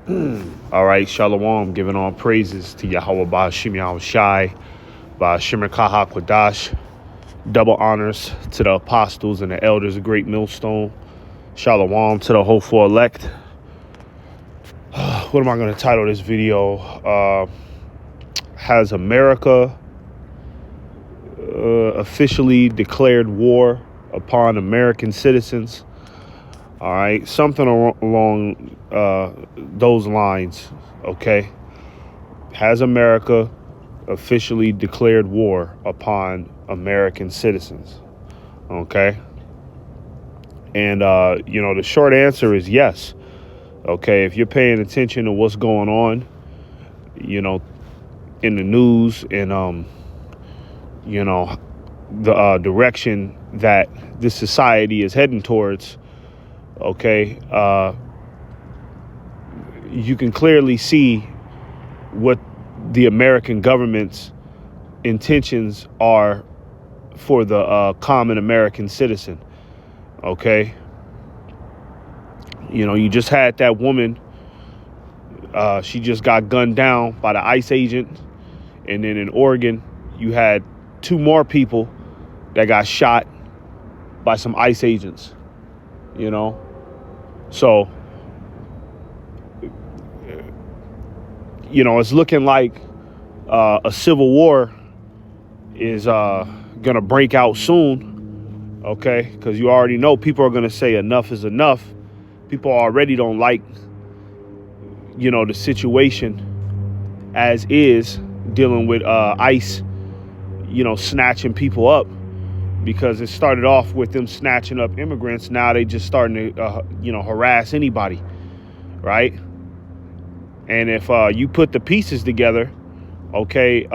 All right, Shalom, giving all praises to Yahweh Ba'ashim Yahweh Shai, Ba'ashim Kaha Kwadash. Double honors to the apostles and the elders of Great Millstone. Shalom to the hopeful elect. What am I going to title this video? Has America officially declared war upon American citizens? All right, something along those lines, okay? Has America officially declared war upon American citizens? Okay? And, the short answer is yes. Okay, if you're paying attention to what's going on, in the news and, the direction that this society is heading towards, okay, you can clearly see what the American government's intentions are for the common American citizen. Okay. You just had that woman. She just got gunned down by the ICE agent. And then in Oregon, you had 2 more people that got shot by some ICE agents, So, it's looking like a civil war is going to break out soon, okay? Because you already know people are going to say enough is enough. People already don't like, the situation as is dealing with ICE, snatching people up. Because it started off with them snatching up immigrants. Now they just starting to, harass anybody, right? And if you put the pieces together, okay,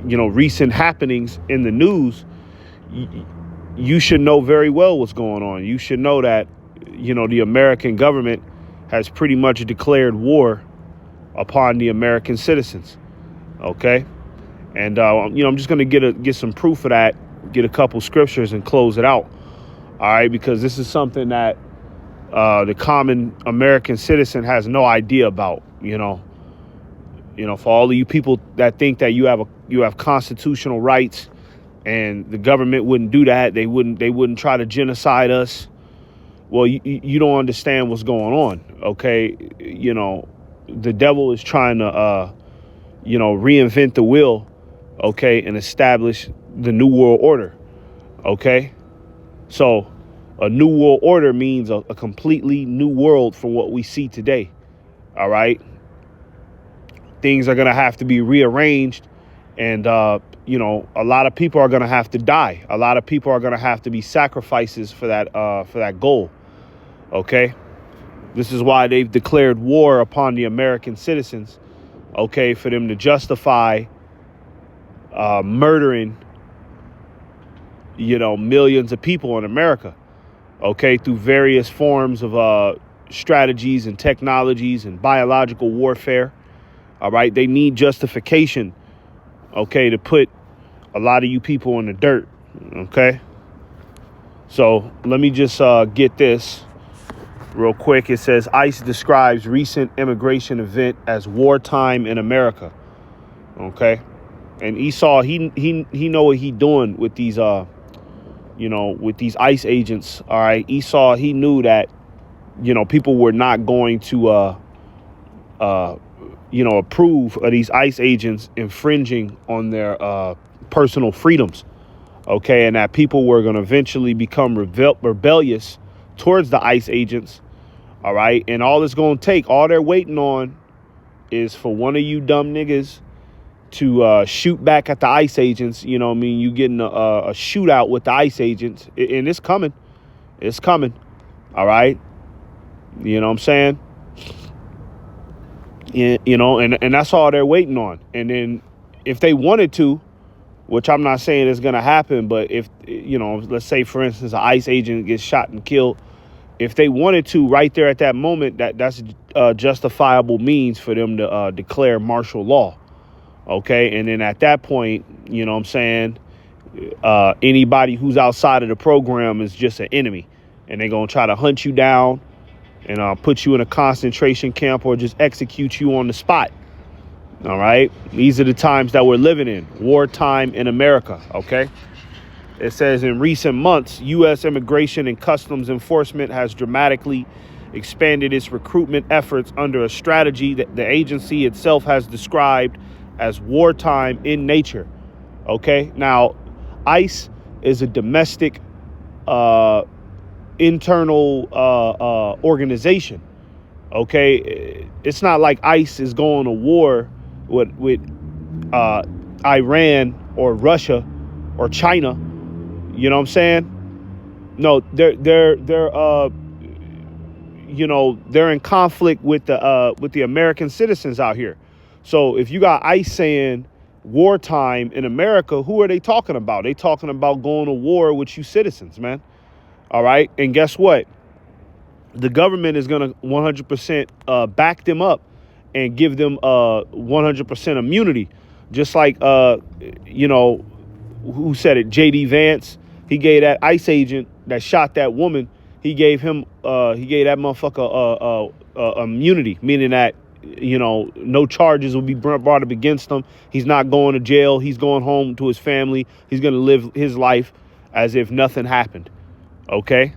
recent happenings in the news, you should know very well what's going on. You should know that, the American government has pretty much declared war upon the American citizens, okay? And, I'm just going to get some proof of that, get a couple scriptures and close it out. All right. Because this is something that the common American citizen has no idea about, for all of you people that think that you have constitutional rights and the government wouldn't do that. They wouldn't try to genocide us. Well, you don't understand what's going on. OK, the devil is trying to, reinvent the wheel. OK, and establish the New World Order. OK, so a New World Order means a completely new world from what we see today. All right. Things are going to have to be rearranged. And, a lot of people are going to have to die. A lot of people are going to have to be sacrifices for that goal. OK, this is why they've declared war upon the American citizens. OK, for them to justify murdering, millions of people in America, okay, through various forms of strategies and technologies and biological warfare. All right. They need justification, okay, to put a lot of you people in the dirt. OK, so let me just get this real quick. It says ICE describes recent immigration event as wartime in America. OK. And Esau, he know what he doing with these, with these ICE agents. All right. Esau, he knew that, people were not going to, approve of these ICE agents infringing on their personal freedoms. OK, and that people were going to eventually become rebellious towards the ICE agents. All right. And all it's going to take, all they're waiting on is for one of you dumb niggas to shoot back at the ICE agents. You getting a shootout with the ICE agents, and it's coming. It's coming. All right. You know what I'm saying? And that's all they're waiting on. And then if they wanted to, which I'm not saying is going to happen, but if, let's say, for instance, an ICE agent gets shot and killed, if they wanted to right there at that moment, that's justifiable means for them to declare martial law. OK, and then at that point, anybody who's outside of the program is just an enemy, and they're going to try to hunt you down and put you in a concentration camp or just execute you on the spot. All right. These are the times that we're living in. Wartime in America. OK. It says in recent months, U.S. Immigration and Customs Enforcement has dramatically expanded its recruitment efforts under a strategy that the agency itself has described as wartime in nature. OK. Now, ICE is a domestic internal organization. OK, it's not like ICE is going to war with Iran or Russia or China. You know what I'm saying? No, they're in conflict with the American citizens out here. So if you got ICE saying wartime in America, who are they talking about? They talking about going to war with you citizens, man. All right. And guess what? The government is going to 100% back them up and give them 100% immunity. Just like, who said it? J.D. Vance. He gave that ICE agent that shot that woman. He gave that motherfucker immunity, meaning that, no charges will be brought up against him. He's not going to jail. He's going home to his family. He's going to live his life as if nothing happened. OK.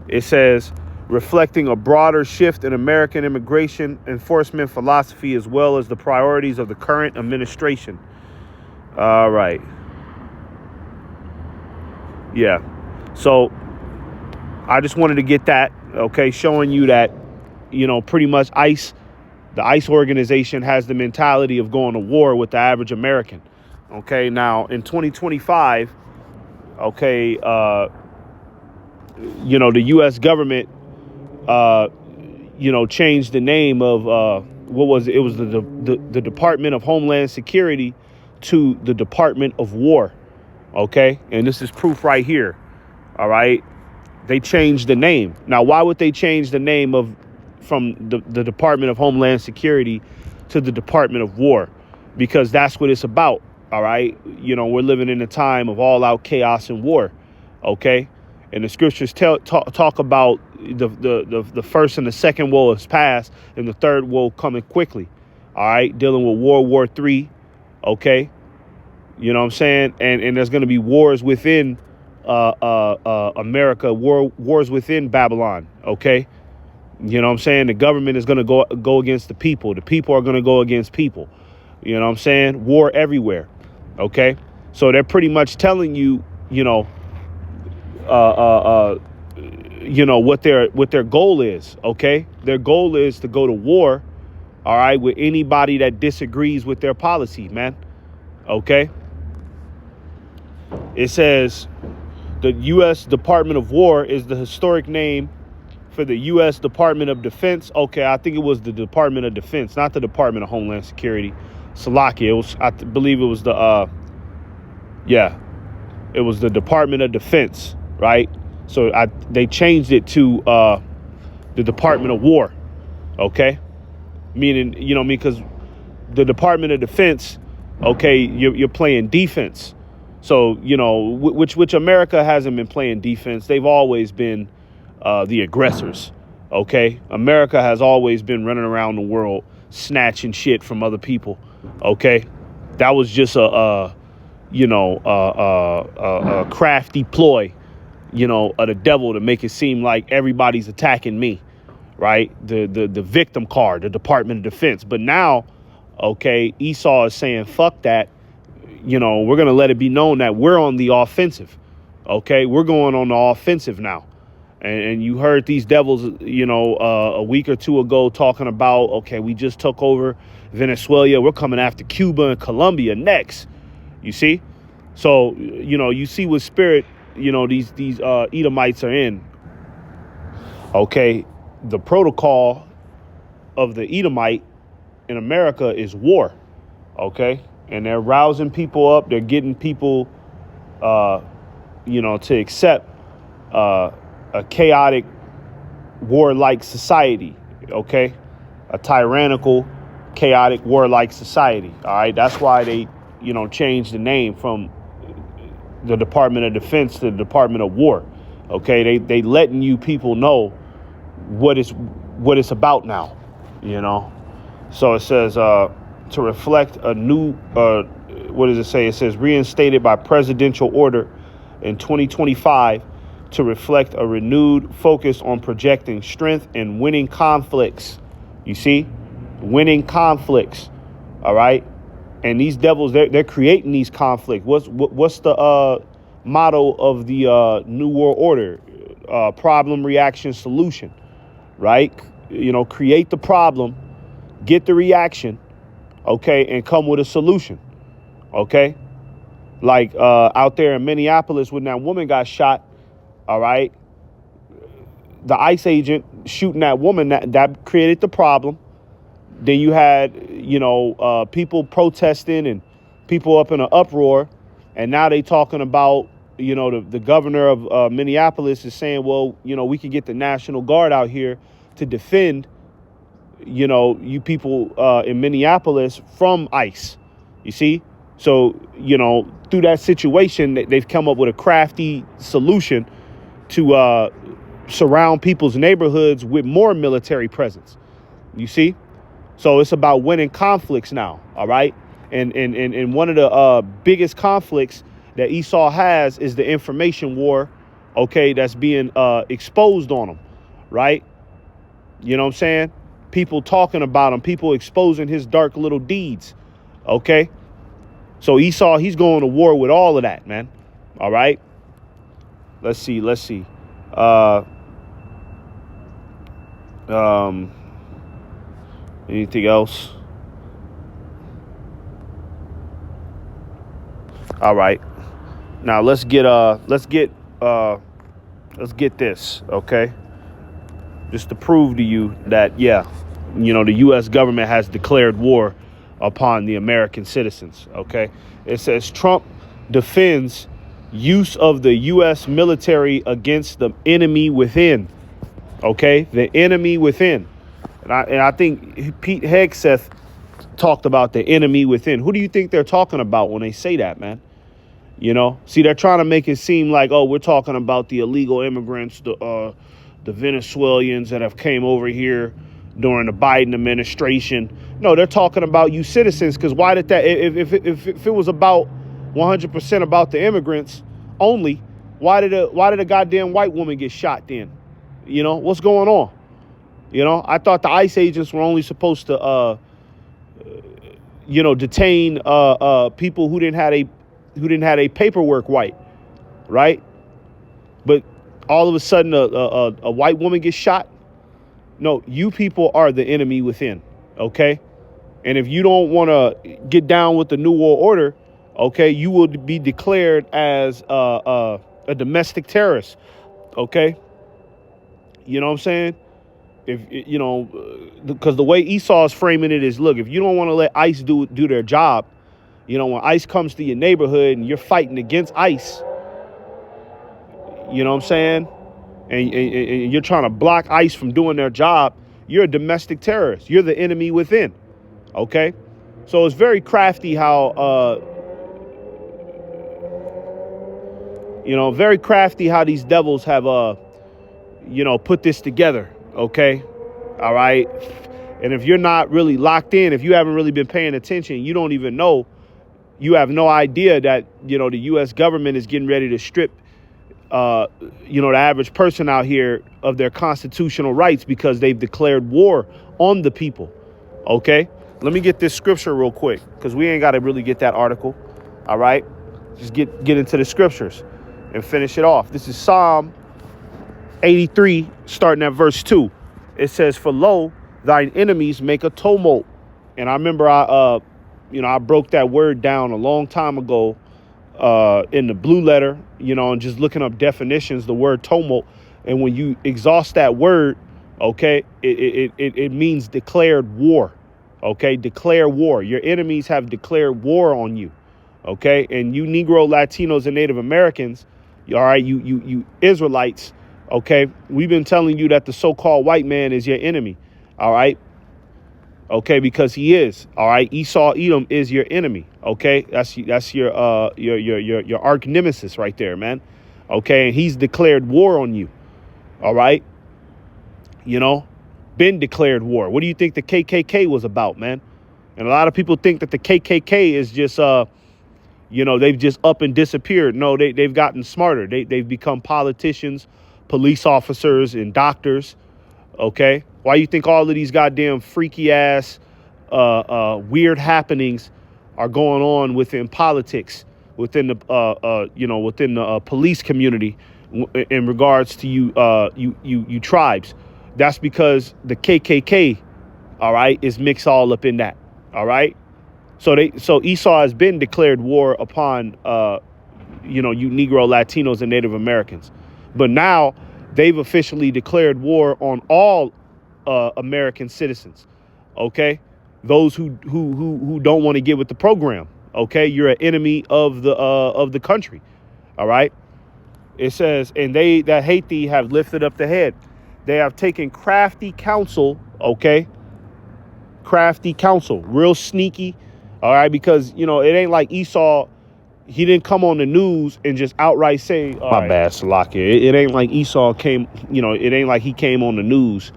It says, reflecting a broader shift in American immigration enforcement philosophy as well as the priorities of the current administration. All right. Yeah. So I just wanted to get that, okay, showing you that, pretty much the ICE organization has the mentality of going to war with the average American. Okay. Now in 2025, okay, the U.S. government, changed the name of what was it? It was the Department of Homeland Security to the Department of War. OK, and this is proof right here. All right. They changed the name. Now, why would they change the name from the Department of Homeland Security to the Department of War? Because that's what it's about. All right. We're living in a time of all out chaos and war. OK. And the scriptures talk about the first and the second woe is past and the third woe coming quickly. All right. Dealing with World War III. OK. You know what I'm saying? And there's going to be wars within America, wars within Babylon. OK. You know what I'm saying? The government is going to go against the people. The people are going to go against people. You know what I'm saying? War everywhere. OK. So they're pretty much telling you, what their goal is. OK, their goal is to go to war. All right. With anybody that disagrees with their policy, man. OK. It says the U.S. Department of War is the historic name for the U.S. Department of Defense. OK, I think it was the Department of Defense, not the Department of Homeland Security. Salakia. I believe it was it was the Department of Defense. Right. So they changed it to the Department of War. OK, meaning, because the Department of Defense. OK, you're playing defense. So, which America hasn't been playing defense. They've always been the aggressors. OK, America has always been running around the world snatching shit from other people. OK, that was just a crafty ploy, of the devil to make it seem like everybody's attacking me. Right. The victim card, the Department of Defense. But now, OK, Esau is saying, fuck that. We're going to let it be known that we're on the offensive. OK, we're going on the offensive now. And you heard these devils, a week or two ago talking about, OK, we just took over Venezuela. We're coming after Cuba and Colombia next. You see? So, you see what spirit, these Edomites are in. OK, the protocol of the Edomite in America is war. OK, and they're rousing people up. They're getting people, to accept a chaotic, warlike society. OK, a tyrannical, chaotic, warlike society. All right. That's why they, changed the name from the Department of Defense to the Department of War. OK, they letting you people know what it's about now, you know. So it says to reflect a new what does it say? It says reinstated by presidential order in 2025 to reflect a renewed focus on projecting strength and winning conflicts. You see, winning conflicts. All right. And these devils, they're creating these conflicts. What's the motto of the New World Order? Problem, reaction, solution. Right. You know, create the problem, get the reaction, okay, and come with a solution. Okay. Like out there in Minneapolis when that woman got shot. All right. The ICE agent shooting that woman, that created the problem. Then you had, you know, people protesting and people up in an uproar. And now they talking about, you know, the governor of Minneapolis is saying, well, you know, we can get the National Guard out here to defend, you know, you people in Minneapolis from ICE. You see? So, you know, through that situation, they've come up with a crafty solution to surround people's neighborhoods with more military presence. You see? So it's about winning conflicts now. All right. And one of the biggest conflicts that Esau has is the information war. OK, that's being exposed on him. Right. You know what I'm saying? People talking about him, people exposing his dark little deeds. OK, so Esau, he's going to war with all of that, man. All right. Let's see. Anything else? All right. Now let's get this, okay? Just to prove to you that, yeah, you know, the U.S. government has declared war upon the American citizens, okay? It says Trump defends use of the U.S. military against the enemy within, okay? The enemy within. And I think Pete Hegseth talked about the enemy within. Who do you think they're talking about when they say that, man? You know, see, they're trying to make it seem like, oh, we're talking about the illegal immigrants, the Venezuelans that have came over here during the Biden administration. No, they're talking about you citizens, because why did that? If it was about 100% about the immigrants only, why did a goddamn white woman get shot then? You know, what's going on? You know, I thought the ICE agents were only supposed to, you know, detain people who didn't have a paperwork right? But all of a sudden, a white woman gets shot. No, you people are the enemy within, okay? And if you don't want to get down with the New World Order, okay, you will be declared as a domestic terrorist, okay? You know what I'm saying? If you know, because the way Esau is framing it is, look, if you don't want to let ICE do their job, you know, when ICE comes to your neighborhood and you're fighting against ICE, you know what I'm saying? And you're trying to block ICE from doing their job, you're a domestic terrorist. You're the enemy within. OK, so it's very crafty how, you know, very crafty how these devils have, you know, put this together. OK, all right. And if you're not really locked in, if you haven't really been paying attention, you don't even know. You have no idea that, you know, the U.S. government is getting ready to strip, you know, the average person out here of their constitutional rights because they've declared war on the people. OK, let me get this scripture real quick, because we ain't got to really get that article. All right. Just get into the scriptures and finish it off. This is Psalm 83, starting at verse 2. It says, for lo, thine enemies make a tumult. And I remember you know, I broke that word down a long time ago in the Blue Letter, you know, and just looking up definitions, the word tumult. And when you exhaust that word, OK, it means declared war. OK, declare war. Your enemies have declared war on you. OK, and you Negro, Latinos and Native Americans, all right, you Israelites. OK, we've been telling you that the so-called white man is your enemy. All right. OK, because he is. All right. Esau Edom is your enemy. OK, that's your arch nemesis right there, man. OK, and he's declared war on you. All right. you know, been declared war. What do you think the KKK was about, man? And a lot of people think that the KKK is just, they've just up and disappeared. No, they've gotten smarter. They've become politicians, police officers, and doctors. OK, why you think all of these goddamn freaky ass weird happenings are going on within politics, within the police community in regards to you tribes? That's because the KKK, all right, is mixed all up in that. All right. So Esau has been declared war upon, you Negro, Latinos and Native Americans. But now they've officially declared war on all American citizens. OK, those who don't want to get with the program. OK, you're an enemy of the country. All right. It says, and they that hate thee have lifted up the head. They have taken crafty counsel. OK, crafty counsel, real sneaky. All right, because, it ain't like Esau. He didn't come on the news and just outright say, my bad, Salakia. It ain't like Esau came, it ain't like he came on the news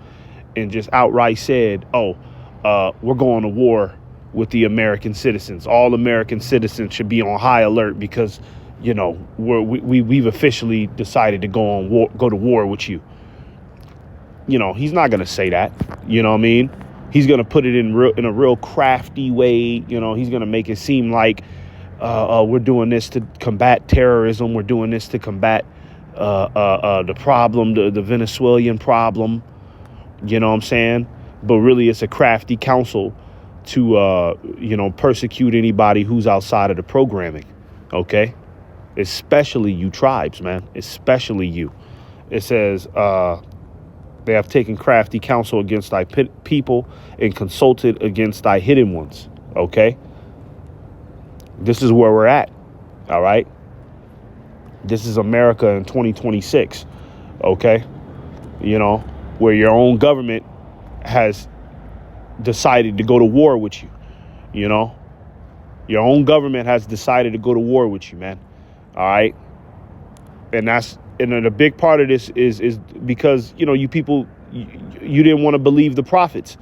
and just outright said, we're going to war with the American citizens. All American citizens should be on high alert because, we've officially decided to go to war with you. He's not going to say that. You know what I mean? He's going to put it in a real crafty way. He's going to make it seem like we're doing this to combat terrorism. We're doing this to combat the problem, the Venezuelan problem. You know what I'm saying? But really, it's a crafty counsel to, persecute anybody who's outside of the programming. OK, especially you tribes, man, especially you. It says they have taken crafty counsel against thy people and consulted against thy hidden ones. OK, this is where we're at. All right. This is America in 2026. OK, where your own government has decided to go to war with you. Your own government has decided to go to war with you, man. All right. And a big part of this is because, you people, you didn't want to believe the prophets.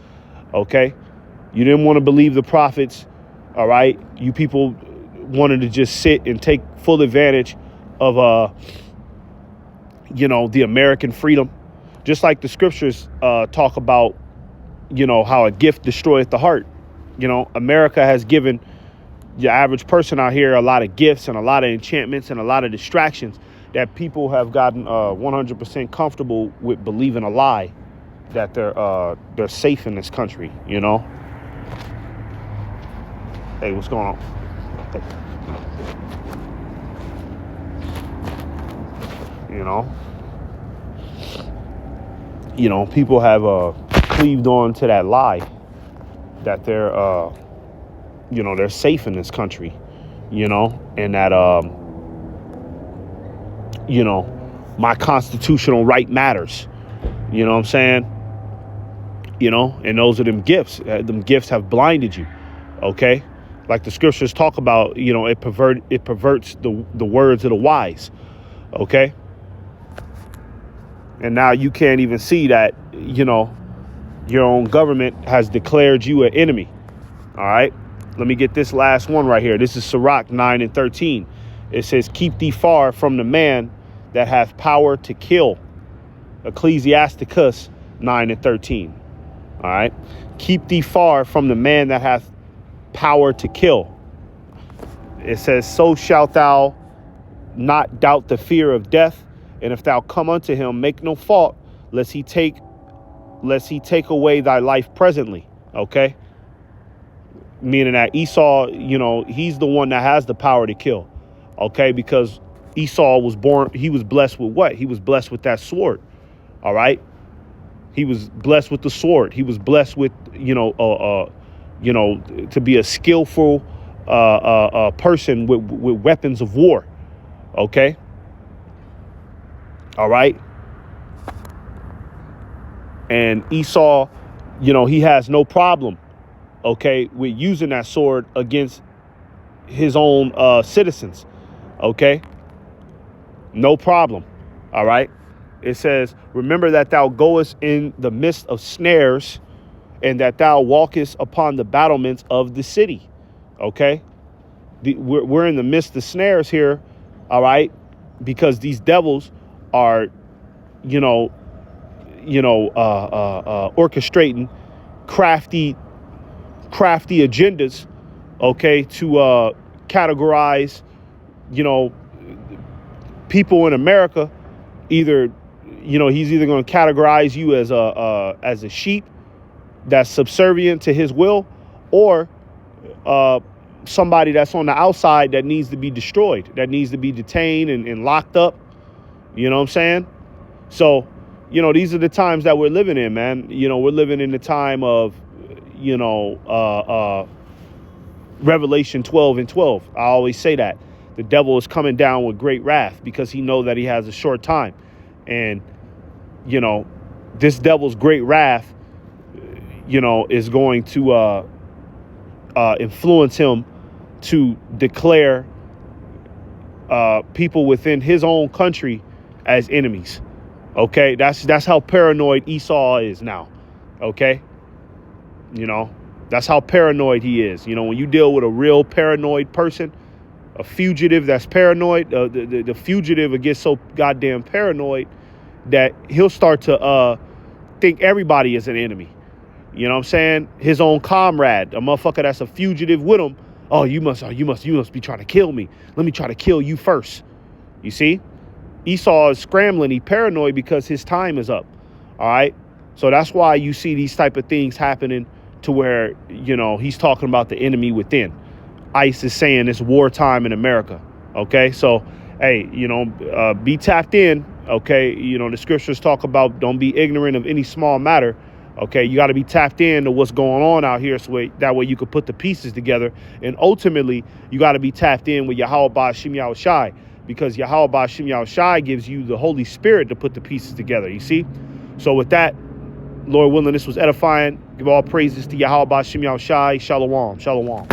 OK, you didn't want to believe the prophets. All right. You people wanted to just sit and take full advantage of, the American freedom, just like the scriptures talk about, how a gift destroyeth the heart. America has given the average person out here a lot of gifts and a lot of enchantments and a lot of distractions that people have gotten 100% comfortable with believing a lie that they're safe in this country. Hey, what's going on? People have cleaved on to that lie that they're they're safe in this country, and that my constitutional right matters. You know what I'm saying? And those are them gifts. Them gifts have blinded you. OK, like the scriptures talk about, it perverts the words of the wise. OK, and now you can't even see that, your own government has declared you an enemy. All right. Let me get this last one right here. This is Sirach 9:13. It says, keep thee far from the man that hath power to kill. Ecclesiasticus 9:13. All right. Keep thee far from the man that hath power to kill. It says, so shalt thou not doubt the fear of death. And if thou come unto him, make no fault, lest he take away thy life presently. OK, meaning that Esau, he's the one that has the power to kill. OK, because Esau was born. He was blessed with what? He was blessed with that sword. All right. He was blessed with the sword. He was blessed with, to be a skillful person with weapons of war. OK. All right. And Esau, he has no problem, OK, with using that sword against his own citizens. OK, no problem. All right. It says, remember that thou goest in the midst of snares, and that thou walkest upon the battlements of the city. Okay. We're in the midst of snares here. All right. Because these devils are, orchestrating crafty agendas, okay, to categorize, people in America. Either, he's either going to categorize you as a sheep that's subservient to his will, or somebody that's on the outside that needs to be destroyed, that needs to be detained and locked up. You know what I'm saying? So, these are the times that we're living in, man. We're living in the time of, Revelation 12:12. I always say that the devil is coming down with great wrath because he knows that he has a short time. And, this devil's great wrath, is going to influence him to declare people within his own country as enemies. Okay, that's how paranoid Esau is now. Okay, that's how paranoid he is. When you deal with a real paranoid person, a fugitive that's paranoid, the fugitive will get so goddamn paranoid that he'll start to think everybody is an enemy. You know what I'm saying? His own comrade, a motherfucker that's a fugitive with him. Oh, you must be trying to kill me. Let me try to kill you first. You see? Esau is scrambling. He paranoid because his time is up. All right. So that's why you see these type of things happening to where, he's talking about the enemy within. ICE is saying it's wartime in America. OK, so, hey, be tapped in. OK, the scriptures talk about don't be ignorant of any small matter. OK, you got to be tapped in to what's going on out here. So that way you could put the pieces together. And ultimately, you got to be tapped in with Yahweh Ba'Shem Yahushai, because Yahweh Ba'Shem Yahushai gives you the Holy Spirit to put the pieces together. You see? So with that, Lord willing, this was edifying. Give all praises to Yahweh Ba'Shem Yahushai. Shalom. Shalom.